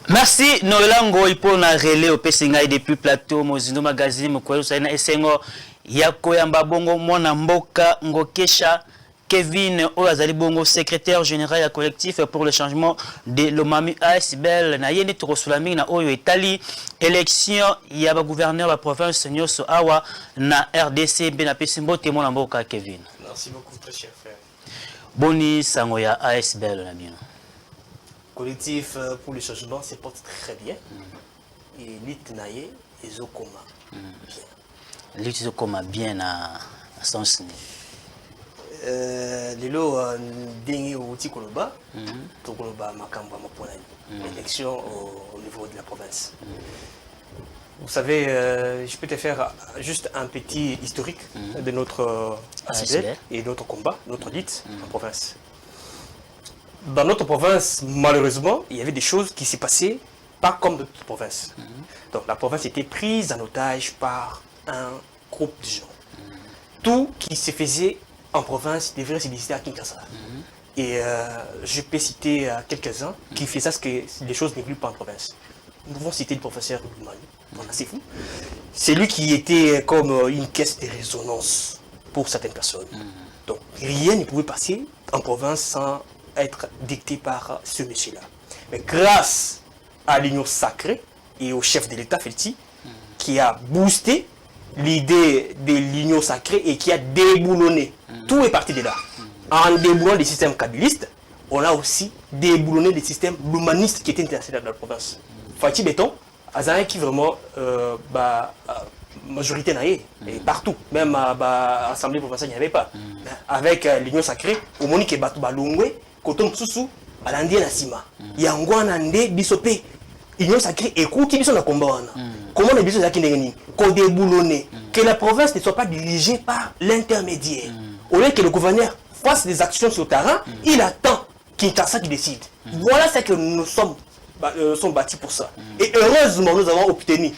Merci Noelango pour na relais au Pessinga depuis plateau Mozindo magazine mkwelo saina esengo yako yamba bongo mwana mboka ngokesha Kevin Oazali bongo secrétaire général ya collectif pour le changement de l'Omami ASBL na yene tokosulami na oyo etali élection ya ba gouverneur la province nyoso awa na RDC bena pesimbo te mwana mboka Kevin. Merci beaucoup très cher frère. Boni sango ya ASBL na bien. Collectif pour le changement se porte très bien. Et l'itnaye et Zokoma bien. L'itnaye bien à sens ni. Lelo dengue au Tikoloba, Tokoloba Makamba Maponani. Élection au niveau de la province. Vous savez, je peux te faire juste un petit historique de notre ASBL et notre combat, notre lutte en province. Dans notre province, malheureusement, il y avait des choses qui s'est passées pas comme d'autres provinces. Donc la province était prise en otage par un groupe de gens. Tout qui se faisait en province devrait se décider à Kinshasa. Et je peux citer quelques-uns qui faisaient ce que les choses n'évoluent pas en province. Nous pouvons citer le professeur Rubman, c'est fou. C'est lui qui était comme une caisse de résonance pour certaines personnes. Donc rien ne pouvait passer en province sans être dicté par ce monsieur-là. Mais grâce à l'union sacrée et au chef de l'État, Felti, qui a boosté l'idée de l'union sacrée et qui a déboulonné. Tout est parti de là. En déboulonnant les systèmes kabylistes, on a aussi déboulonné les systèmes humanistes qui étaient intéressés dans la province. Fati Béton, Azan qui vraiment majorité naïe, et partout, même à l'Assemblée provinciale, il n'y avait pas. Avec l'union sacrée, au Monique et Batou Balongwe, Koton Soussou, Alandie Nassima. Yangwana Nde Bisopé, l'union sacrée, écoute, qui sont dans combat. Comment les bisous qui qu'on déboulonné, que la province ne soit pas dirigée par l'intermédiaire. Au lieu que le gouverneur fasse des actions sur le terrain, il attend Kinshasa qui décide. Voilà ce que nous sommes bâtis pour ça. Et heureusement, nous avons obtenu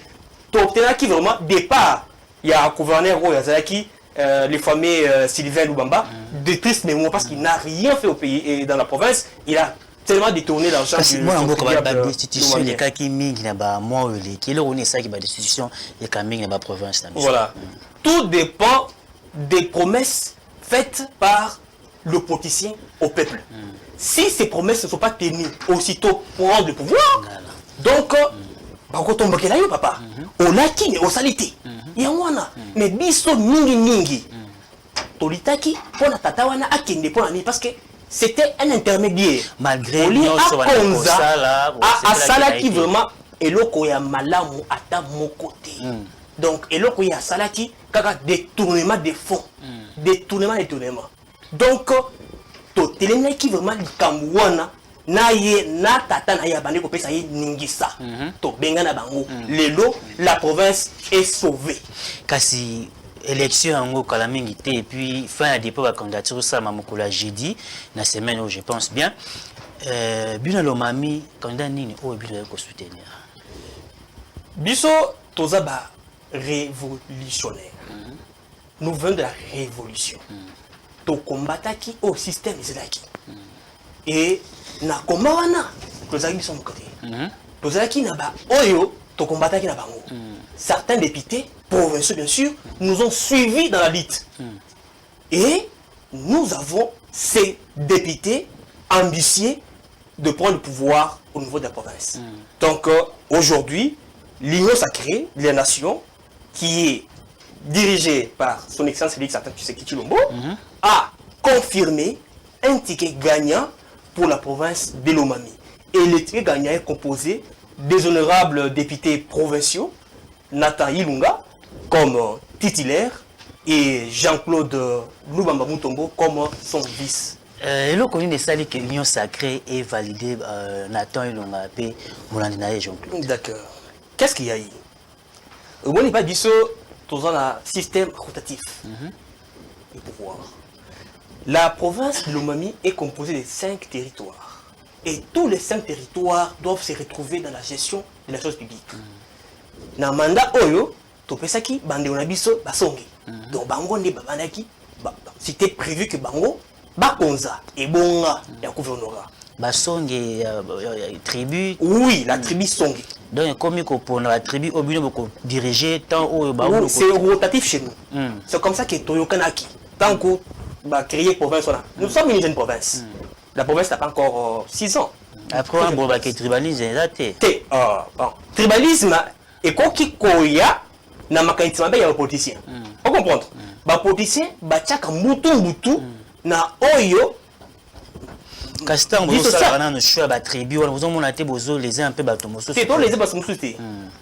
qui vraiment départ. Il y a un gouverneur Yazaki, le fameux Sylvain Lubamba, de triste mémoire parce qu'il n'a rien fait au pays et dans la province. Il a tellement détourné l'argent du destitution les cas qui ming na ba moi qui le on ça qui ba destitution et quand ming na ba province. Voilà. Tout dépend des promesses faites par le politicien au peuple. Si ces promesses ne sont pas tenues aussitôt pour rendre le pouvoir, donc papa, on a qui au salité. Yangwana, mais biso mingi. Tolitaki pour la tatawana a kende pour la parce que c'était un intermédiaire. Malgré à Salaki vraiment eloko ya malamu ata mokote. Donc eloko ya Salaki kaka détournement des fonds. Détournement. Donc to telena qui vraiment likambwana na ye na tata na ya bande ko pesa ye ningisa. To benga na bango. Lelo la province est sauvée. Kasi élection en Kalamingité et puis fin à dépôt de la candidature ça m'a mokula jeudi la semaine où je pense bien Buna Lomami candidat nini o bi ko soutenir biso tozaba révolutionnaire. Nous venons de la révolution. To combataki au système islaki et na komba wana tozaki biso côté tozaki na ba oyo to combataki na bango. Certains députés provinciaux, bien sûr, nous ont suivis dans la lutte. Et nous avons ces députés ambitieux de prendre le pouvoir au niveau de la province. Donc aujourd'hui, l'Union sacrée des nations, qui est dirigée par son excellence Félix Antoine Tshisekedi Tshilombo, a confirmé un ticket gagnant pour la province de l'Omami. Et le ticket gagnant est composé des honorables députés provinciaux, Nathan Ilunga comme titulaire et Jean-Claude Lubamba Mutombo comme son vice. Et le connu de ça, que l'union sacrée est validée Nathan Ilunga et Moulandina et Jean-Claude. D'accord. Qu'est-ce qu'il y a eu? On n'est pas dit ça dans un système rotatif de pouvoir. La province de l'Omami est composée de 5 territoires. Et tous les 5 territoires doivent se retrouver dans la gestion de la chose publique. Na mandat oyo to pesaki bande on biso basongi donc bango ne babandaki c'était prévu que bango bakonza et bonga ya gouvernorat Basonge tribu. Oui, la tribu Songe. Donc comme pour la tribu au but pour diriger tant au c'est rotatif chez nous. C'est comme ça que Toyokanaki, tant que va créer province là. Nous sommes une jeune province. La province n'a pas encore 6 ans. Après on va que tribalisme tribalisme et quoi qui koya na makanisi mabe ya politicien. On comprendre. Ba politicien ba tchaka mutu na oyo Castan, vous savez, nous choix la tribu, vous avons monté bozo les uns un peu batomoso.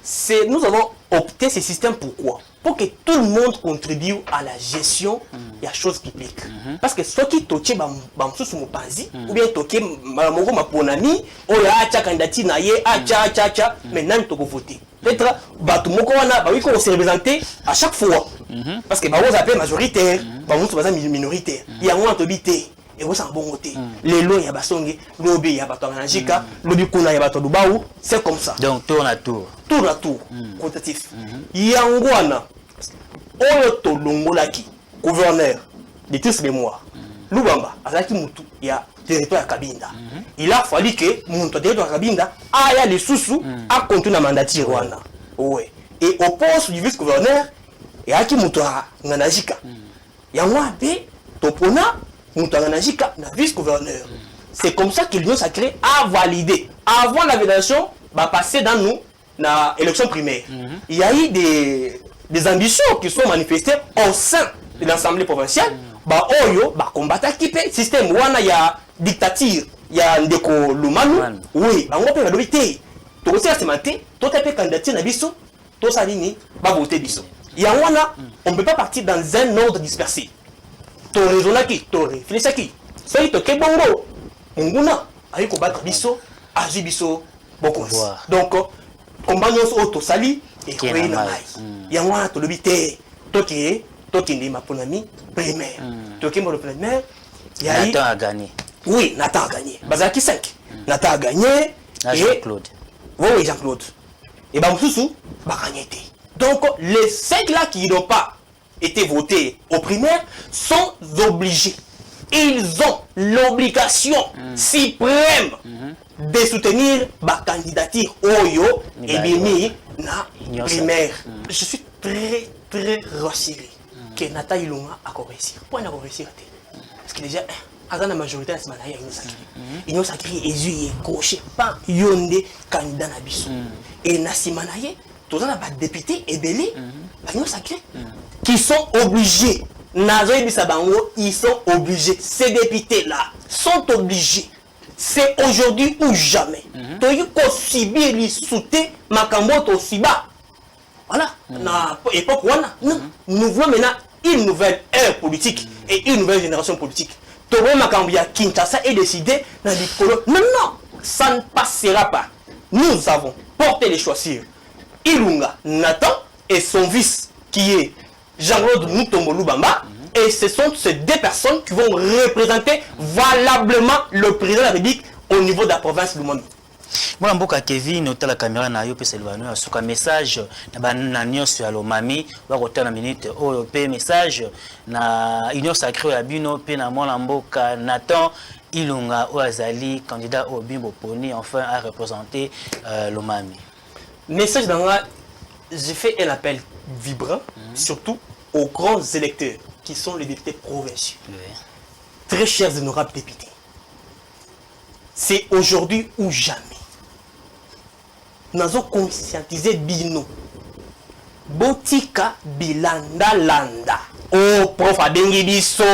C'est nous avons opté ce système pourquoi? Pour que tout le monde contribue à la gestion des choses publiques. Parce que ceux qui toquent bamsous mon panzi ou bien toquent ma ponami, oh ya cha candidature na ye cha maintenant tu peux voter. Peut-être batumoko wana ba oui qu'on se représenter à chaque fois. Parce que ba vous appelez majoritaire, ba vous baza minoritaire. Il y a moins d'habiter. Et vous en bon côté. Les lois y a basongi, lobby y a bato anajika, lobby kuna y a bato dubaou, c'est comme ça. Donc tour à tour. Tour à tour. Quantitatif. Yangwana. Oyo to longolaki, gouverneur de tous les mois. Lubamba, azaki mutu ya territoire ya Kabinda. Il a fallu que mon territoire ya Kabinda aya les sous a continué à mandater Rwanda. Ouais. Et au poste du vice-gouverneur, il y a qui mutu nganajika. Yangwa be topona Moutanganajika, la vice-gouverneur. C'est comme ça que l'Union sacrée a validé. Avant la validation, va passer dans nous, dans l'élection primaire. Il y a eu des ambitions qui sont manifestées au sein de l'Assemblée provinciale. Bah, oyo, bah, combattre équipé, système, wana, il y a dictature, il y a ndeko lumanu. Oui, bah, on peut la vérité. Tout aussi à se mater, tout à fait candidature na biso, tout ça ligne, bah, voter biso. Il y a wana, on ne peut pas partir dans un ordre dispersé. To raisonnaki, to réfléchaki. C'est to kebongo. Munguna, ayi ko battre biso, agi biso beaucoup. Donc combat nyonso auto sali et koyi na mai. Yangwa to lobité, toki ndi maponami primaire. Toki mo le primaire, yayi Nathan a gagné. Oui, Nathan a gagné. Bazaki 5. Nathan a gagné et Jean-Claude. Oui, Jean-Claude. Et Bamsousou ba gagné. Donc les 5 là qui n'ont pas été votés aux primaires sont obligés. Ils ont l'obligation suprême de soutenir ma candidature Oyo et Bimi na primaire. Je suis très rassuré que Nata Ilunga a réussi. Pourquoi il a réussi? Parce que déjà, à la majorité de l'Union sacrée est gauche, pas yonde candidat Nabiso. Et Nassimanaye, tous les députés et belé, l'Union sacrée, qui sont obligés, ils sont obligés, ces députés-là sont obligés, c'est aujourd'hui ou jamais. Tu peux subir les soutiens, Makambo Siba. Voilà, na époque, nous voulons maintenant une nouvelle ère politique et une nouvelle génération politique. Togo Makambia Kinshasa est décidé dans les colons. Non, ça ne passera pas. Nous avons porté les choix sur Ilunga Nathan et son vice qui est Jean-Claude Mutombo Lubamba. Et ce sont ces deux personnes qui vont représenter valablement le président de la République au niveau de la province de Lumami. Moi, mboka Kevin, au la caméra na yo pese lwano asuka message na nyonso ya Lomami wa kota na minute o pe message na union sacrée ya bino pe na mwana mboka Nathan Ilunga Oazali candidat au Bimbo Poni enfin à représenter Lomami. Message dans la, j'ai fait un appel vibrant surtout aux grands électeurs qui sont les députés provinciaux. Très chers honorables députés. C'est aujourd'hui ou jamais. Nous avons conscientisé Bino. Botika bilanda landa. Oh, prof abengi biso.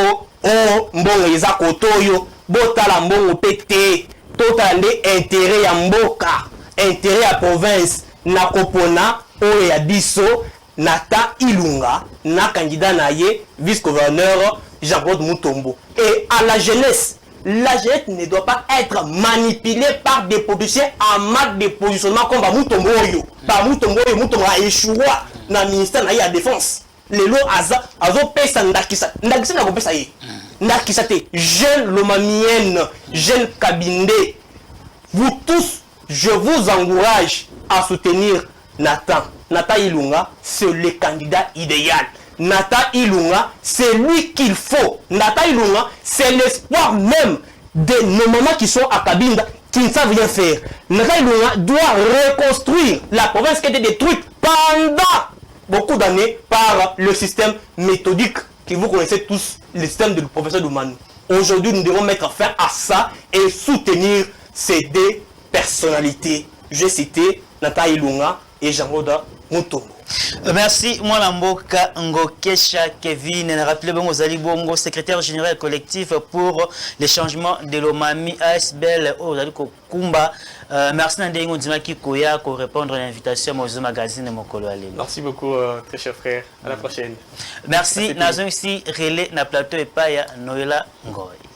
Oh, mbongo eza kotoyo. Botala mbongo pete. Totande intérêt ya mboka. Intérêt ya province. Nakopona. Oh, ya biso. Nata Ilunga. Na candidat naye. Vice-gouverneur Jean-Claude Mutombo. Et à la jeunesse ne doit pas être manipulée par des politiciens en mode de positionnement comme Mutombo. Par Mutombo a échoué dans le ministère de la Défense. Les lois azo pesa ndakisa. Ndakisa na kopesa ye. Ndakisa te. Jeune Lomamienne, jeune Kabinde. Vous tous, je vous encourage à soutenir Nathan. Nathan Ilunga, c'est le candidat idéal. Nathan Ilunga, c'est lui qu'il faut. Nathan Ilunga, c'est l'espoir même de nos mamans qui sont à Cabinda, qui ne savent rien faire. Nathalie Lunga doit reconstruire la province qui a été détruite pendant beaucoup d'années par le système méthodique que vous connaissez tous, le système du professeur Doumane. Aujourd'hui, nous devons mettre fin à ça et soutenir ces deux personnalités. Je cité Nathalie Lunga et Jean-Roda Mutombo. Merci, moi Mboka Ngokesha Kevin, rappelez bongo Zali Bongo, secrétaire général collectif pour les changements de l'Omami ASBL au Zali Kokumba. Merci Nandingo Dimaki Koya pour répondre à l'invitation au magazine Mokolo Alelo. Merci beaucoup, très cher frère. À la prochaine. Merci, Nazon ici, relais na plateau et Paya Noëlla Ngoy.